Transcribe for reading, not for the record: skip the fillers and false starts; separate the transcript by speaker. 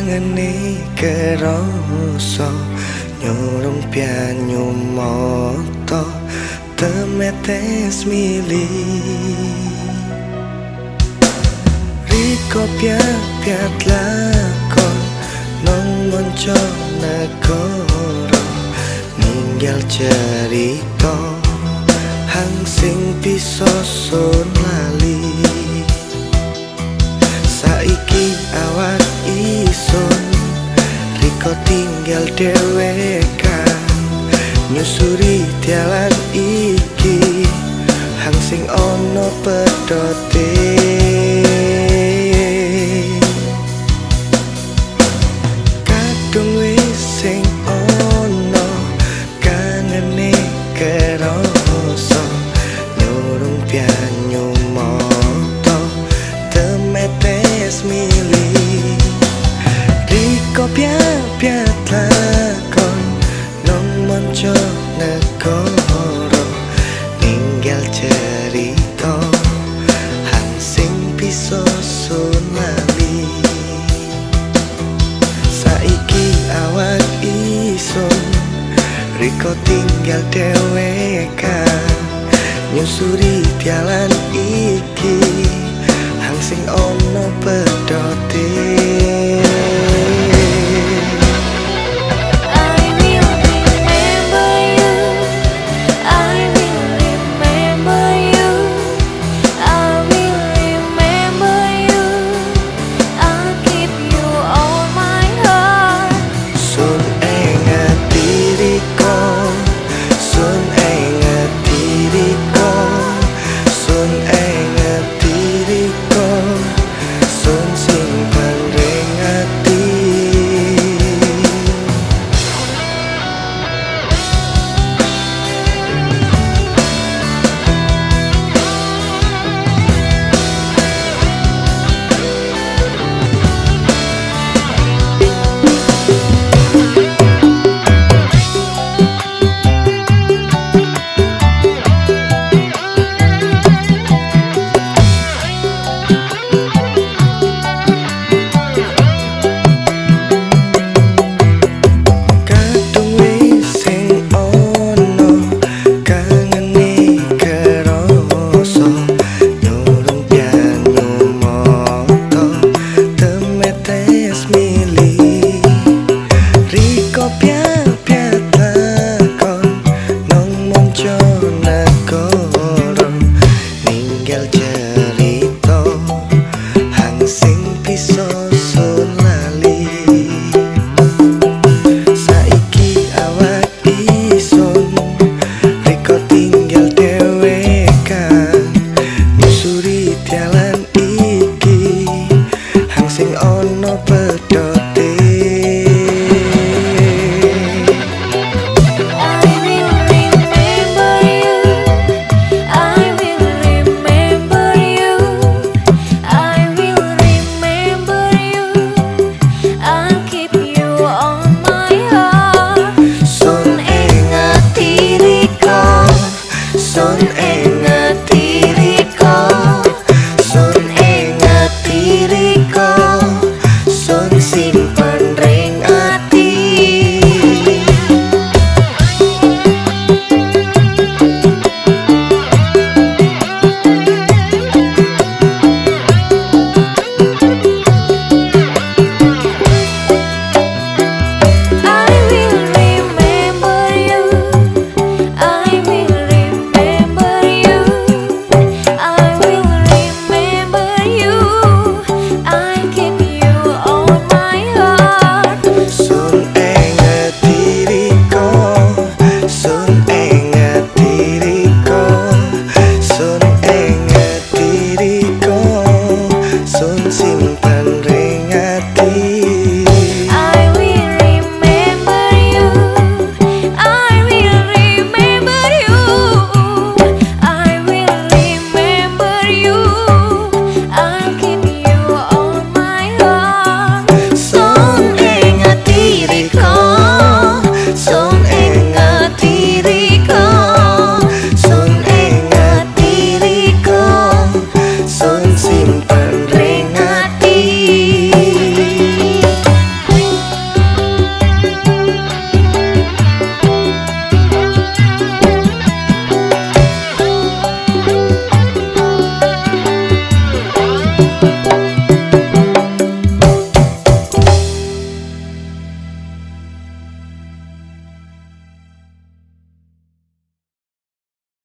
Speaker 1: kangene kerasa nyurung pianyu moto temetes mili riko piat lakon nong monco negoro ninggal cerita hang sing bisa sun lali saiki awak isun riko tinggal dewekan nyusuri dalan iki hang sing ono pedote kadung wis sing ono kangene kerasa nyurung pianyu moto temetes mili riko piat lakon nong monco negoro ninggal cerita hang sing bisa sun lali saiki awak isun riko tinggal dewekan nyusuri dalan iki hang sing ono pedote Sun